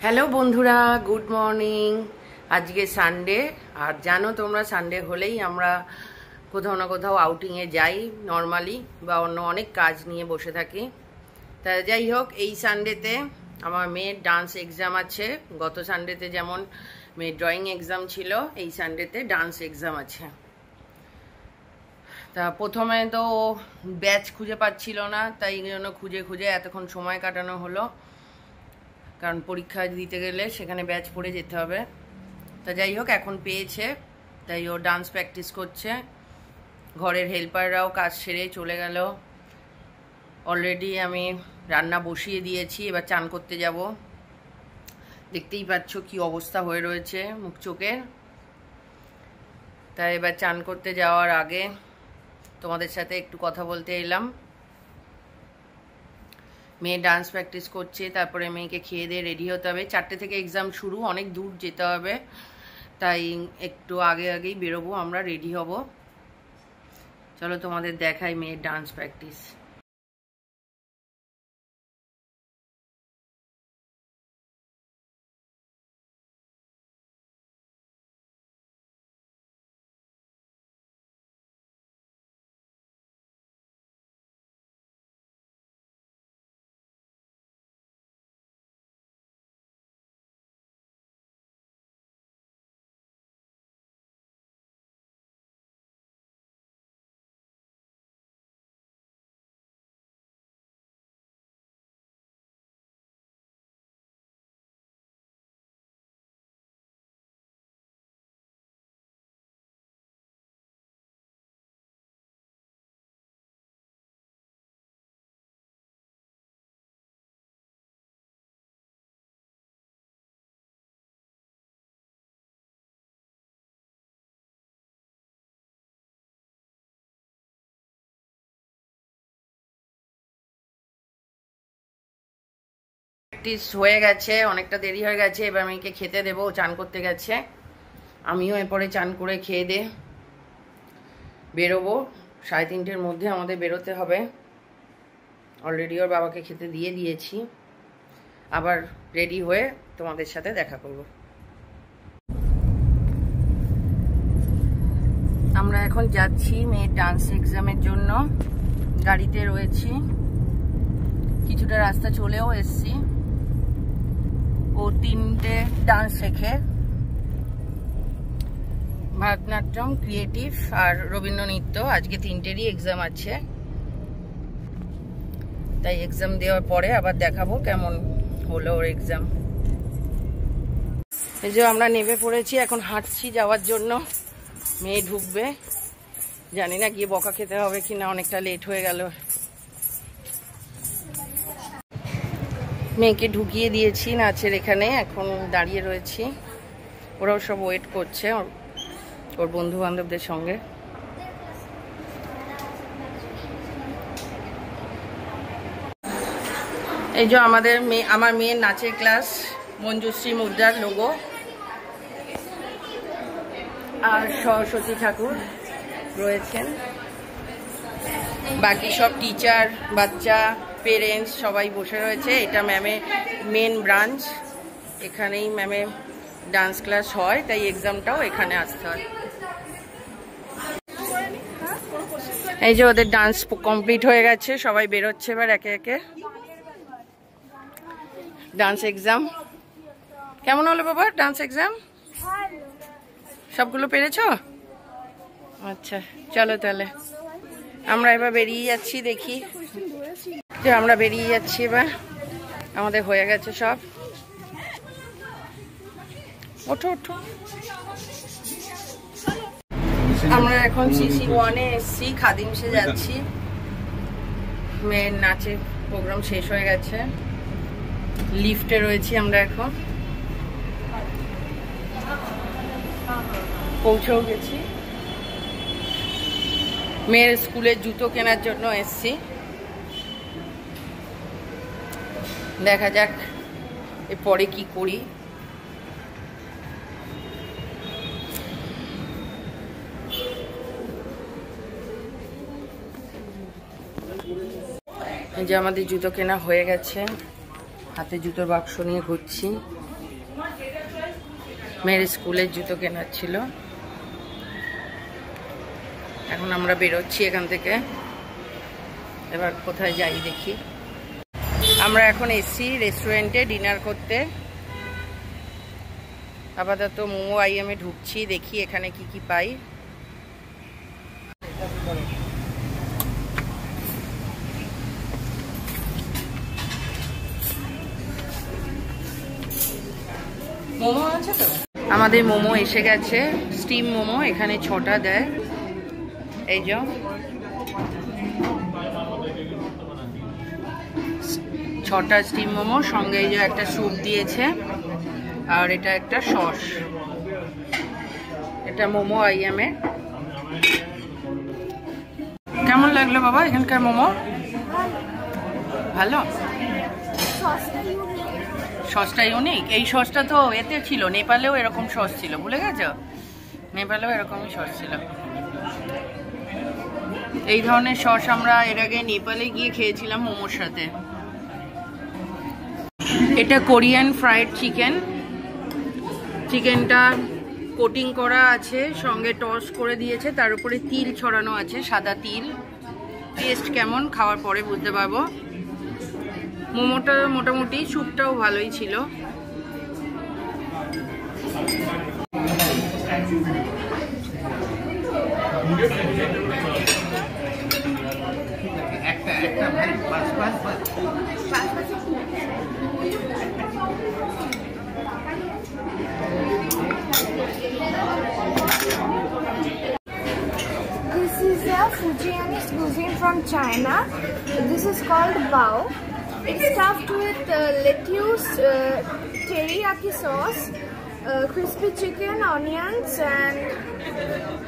Hello বন্ধুরা, good morning. আজকে Sunday, আর জানো তোমরা সানডে হলেই আমরা কোথাও না কোথাও আউটিংয়ে যাই নর্মালি, বা অন্য অনেক কাজ নিয়ে বসে থাকি। তা যাই হোক, এই সানডেতে আমার মেয়ের ডান্স এক্সাম আছে। গত সানডেতে যেমন মেয়ের ড্রয়িং এক্সাম ছিল, এই সানডেতে ডান্স এক্সাম আছে। তা প্রথমে তো ব্যাচ খুঁজে পাচ্ছিল না, তাই জন্য খুঁজে খুঁজে এতক্ষণ সময় কাটানো হলো, কারণ পরীক্ষা দিতে গেলে সেখানে ব্যাচ পড়ে যেতে হবে। তা যাই হোক, এখন পেয়েছে, তাই ও ডান্স প্র্যাকটিস করছে। ঘরের হেল্পাররাও কাজ সেরে চলে গেল। অলরেডি আমি রান্না বসিয়ে দিয়েছি, এবার চান করতে যাব। দেখতেই পাচ্ছ কি অবস্থা হয়ে রয়েছে মুখ চোখের। তাই এবার চান করতে যাওয়ার আগে তোমাদের সাথে একটু কথা বলতে এলাম। মেয়ে ডান্স প্র্যাকটিস করছে, তারপরে মেয়েকে খেয়ে দিয়ে রেডি হতে হবে। 4টে থেকে এক্সাম শুরু, অনেক দূর যেতে হবে, তাই একটু আগেই বেরোবো, আমরা রেডি হব। চলো তোমাদের দেখাই মেয়ের ডান্স প্র্যাকটিস। প্র্যাকটিস হয়ে গেছে, অনেকটা দেরি হয়ে গেছে। এবার মেয়েকে খেতে দেবো, চান করতে গেছে। আমিও এরপরে চান করে খেয়ে দে বেরোবো। 3:30-এর মধ্যে আমাদের বেরোতে হবে। অলরেডি ওর বাবাকে খেতে দিয়ে দিয়েছি। আবার রেডি হয়ে তোমাদের সাথে দেখা করব। আমরা এখন যাচ্ছি মেয়ের ডান্স এক্সামের জন্য। গাড়িতে রয়েছি, কিছুটা রাস্তা চলেও এসছি। ও 3টে ডান্স শেখে, ভারতনাট্যম, ক্রিয়েটিভ আর রবীন্দ্র নৃত্য। আজকে 3টেরই এক্সাম আছে, তাই এক্সাম দেওয়ার পরে আবার দেখাবো কেমন হলো ওর এক্সাম। এই যে আমরা নেমে পড়েছি, এখন হাঁটছি যাওয়ার জন্য। মেয়ে ঢুকবে, জানি না গিয়ে বকা খেতে হবে কিনা, অনেকটা লেট হয়ে গেল। মেয়েকে ঢুকিয়ে দিয়েছি নাচের এখানে, এখন দাঁড়িয়ে রয়েছি। ওরাও সব ওয়েট করছে ওর বন্ধু বান্ধবদের সঙ্গে। এই যে আমার মেয়ের নাচের ক্লাস, মঞ্জুশ্রী মুদ্রার লোগো, আর সরস্বতী ঠাকুর রয়েছেন। বাকি সব টিচার, বাচ্চা, পেরেন্টস সবাই বসে রয়েছে। এটা ম্যামের মেন ব্রাঞ্চ, এখানেই ম্যামের ডান্স ক্লাস হয়, তাই এক্সামটাও এখানে আসতে হয়। এই যে ওদের ডান্স কমপ্লিট হয়ে গেছে, সবাই বেরোচ্ছে এবার একে একে। ডান্স এক্সাম কেমন হলো বাবা? ডান্স এক্সাম সবগুলো পেরেছো? আচ্ছা, চলো তাহলে আমরা এবার বেরিয়ে যাচ্ছি। দেখি যে আমরা বেরিয়ে যাচ্ছি এবার, আমাদের হয়ে গেছে সব। ওঠো ওঠো। আমরা এখন CC 1-এ এসছি, খাদিমসে যাচ্ছি। মেয়ের নাচের প্রোগ্রাম শেষ হয়ে গেছে, লিফটে রয়েছি আমরা এখন, পৌঁছেও গেছি। মেয়ের স্কুলের জুতো কেনার জন্য এসছি, দেখা যাক এরপরে কি করি। এই যে আমাদের জুতো কেনা হয়ে গেছে, হাতে জুতোর বাক্স নিয়ে ঘুরছি। মেয়ের স্কুলের জুতো কেনার ছিল। এখন আমরা বেরোচ্ছি এখান থেকে, এবার কোথায় যাই দেখি। আমরা এখন এসছি রেস্টুরেন্টে ডিনার করতে। আপাতত মোমো আইএমে ঢুকছি, দেখি এখানে কি কি পাই। মোমো আছে তো? আমাদের মোমো এসে গেছে, স্টিম মোমো। এখানে 6টা দেয়। এই যে 6টা স্টিম মোমো, সঙ্গে এই যে একটা স্যুপ দিয়েছে, আর এটা একটা সস। এটা মোমো আইএমে। কেমন লাগলো বাবা এখানকার মোমো? ভালো। সসটা ইউনিক। এই সসটা তো এতে ছিল, নেপালেও এরকম সস ছিল, ভুলে গেছো? নেপালেও এরকমই সস ছিল। এই ধরনের সস আমরা এর আগে নেপালে গিয়ে খেয়েছিলাম মোমোর সাথে। এটা কোরিয়ান ফ্রাইড চিকেন। চিকেনটা কোটিং করা আছে, সঙ্গে টস করে দিয়েছে, তার উপরে তিল ছড়ানো আছে, সাদা তিল। টেস্ট কেমন খাওয়ার পরে বুঝতে পারবো। মোমোটা মোটামুটি, স্যুপটাও ভালোই ছিল। This is a Fujianese cuisine from China. This is called bao. It's stuffed with lettuce, teriyaki sauce, crispy chicken, onions, and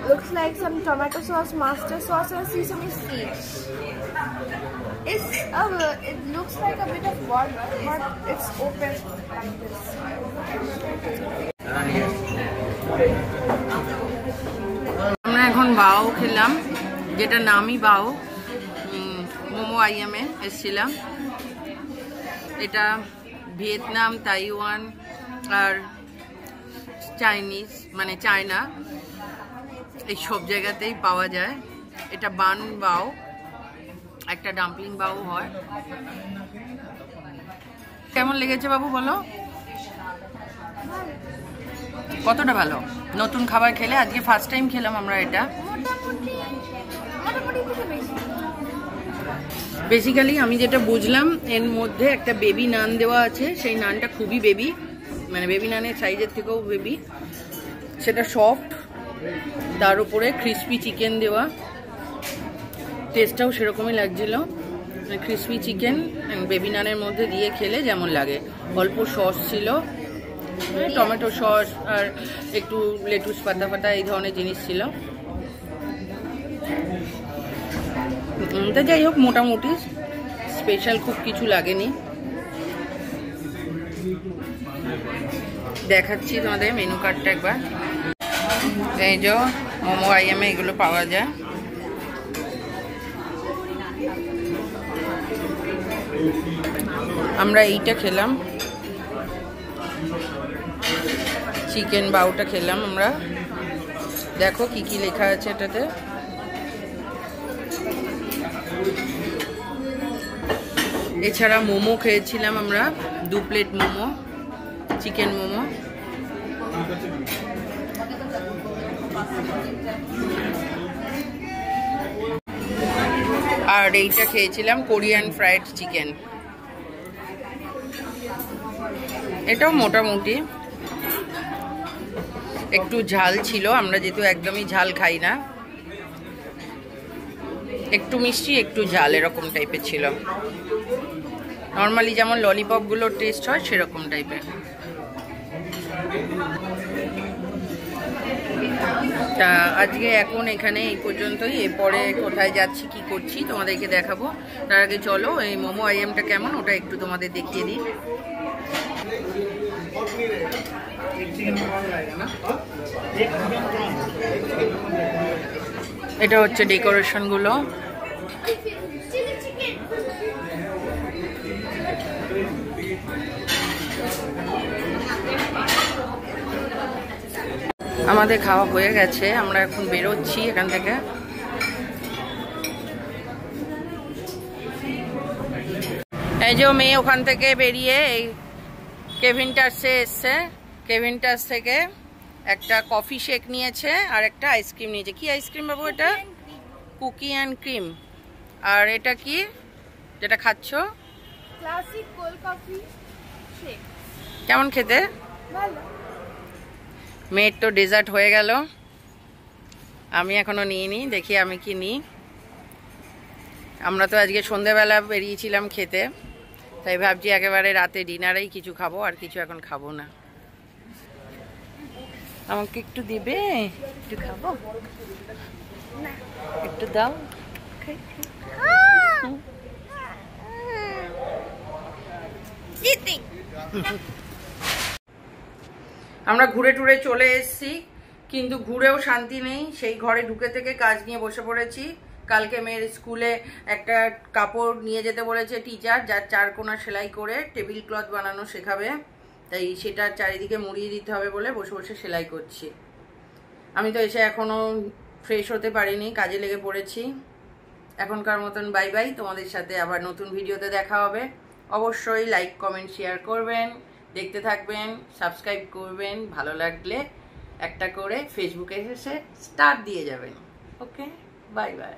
looks like some tomato sauce, mustard sauce, and sesame seeds. It looks like a bit of burger, but it's open like this. আমরা এখন বাও খেলাম, যেটা নামই বাও। মোমো আইএমে এসেছিলাম। এটা Vietnam, Taiwan আর Chinese, মানে China, এই সব জায়গাতেই পাওয়া যায়। এটা বান বাও, একটা ডাম্পলিং বাও হয়। কেমন লেগেছে বাবু বলো? কতটা ভালো? নতুন খাবার খেলে, আজকে ফার্স্ট টাইম খেলাম আমরা এটা। বেসিক্যালি আমি যেটা বুঝলাম, এর মধ্যে একটা বেবি নান দেওয়া আছে। সেই নানটা খুবই বেবি, মানে বেবি নানের সাইজের থেকেও বেবি। সেটা সফট, তার উপরে ক্রিসপি চিকেন দেওয়া। টেস্টটাও সেরকমই লাগছিল। ক্রিসপি চিকেন বেবি নানের মধ্যে দিয়ে খেলে যেমন লাগে। অল্প সস ছিল, টমেটো সস আর একটু লেটুস পাতা পাতা এই ধরনের জিনিস ছিল। তা যাই হোক, মোটামুটি স্পেশাল খুব কিছু লাগেনি। দেখাচ্ছি তোমাদের মেনু কার্ডটা একবার। এই যে মোমো আইএমে এগুলো পাওয়া যায়। আমরা এইটা খেলাম, চিকেন বাউটা খেলাম আমরা। দেখো কি কি লেখা আছে এটাতে। এছাড়া মোমো খেয়েছিলাম আমরা, 2 প্লেট মোমো, চিকেন মোমো। আর এইটা খেয়েছিলাম কোরিয়ান ফ্রাইড চিকেন। এটাও মোটামুটি, একটু ঝাল ছিল, আমরা যেহেতু একদমই ঝাল খাই না। একটু মিষ্টি একটু ঝাল এরকম টাইপের ছিল। নর্মালি যেমন ললিপপগুলোর টেস্ট হয় সেরকম টাইপের। তা আজকে এখন এখানে এই পর্যন্তই। এরপরে কোথায় যাচ্ছি কি করছি তোমাদেরকে দেখাবো। তার আগে চলো এই মোমো আইএমটা কেমন ওটা একটু তোমাদের দেখিয়ে দিই। এটা হচ্ছে ডেকোরেশনগুলো। আমাদের খাওয়া হয়ে গেছে, আমরা এখন বেরোচ্ছি এখান থেকে। এই যে মেয়ে ওখান থেকে বেরিয়ে এই কেভিনটাসে এসছে। কেভিনটাস থেকে একটা কফি শেক নিয়েছে আর একটা আইসক্রিম নিয়েছে। কি আইসক্রিম বাবু এটা? Cookie and cream. আর এটা কি যেটা খাচ্ছ? Classic cold coffee shake. কেমন খেতে? ভালো। মেয়ের তো ডেজার্ট হয়ে গেল, আমি এখনো নিইনি, দেখি আমি কি নিই। আমরা তো আজকে সন্ধেবেলা বেরিয়েছিলাম খেতে, তাই ভাবছি একেবারে রাতে ডিনারেই কিছু খাবো, আর কিছু এখন খাবো না। আমাকে একটু দিবে? একটু খাবো? একটু দাও। আমরা ঘুরে টুরে চলে এসেছি, কিন্তু ঘুরেও শান্তি নেই। সেই ঘরে ঢুকে থেকে কাজ নিয়ে বসে পড়েছি। কালকে মেয়ের স্কুলে একটা কাপড় নিয়ে যেতে বলেছে টিচার, যার 4 কোণা সেলাই করে টেবিল ক্লথ বানানো শেখাবে, তাই সেটা চারিদিকে মুড়িয়ে দিতে হবে বলে বসে বসে সেলাই করছি। আমি তো এসে এখনো ফ্রেশ হতে পারিনি, কাজে লেগে পড়েছি। এখনকার মতন বাই বাই। তোমাদের সাথে আবার নতুন ভিডিওতে দেখা হবে। অবশ্যই লাইক কমেন্ট শেয়ার করবেন, দেখতে থাকবেন, সাবস্ক্রাইব করবেন, ভালো লাগলে একটা করে ফেসবুকে এসে স্টার দিয়ে যাবেন। ওকে, বাই বাই।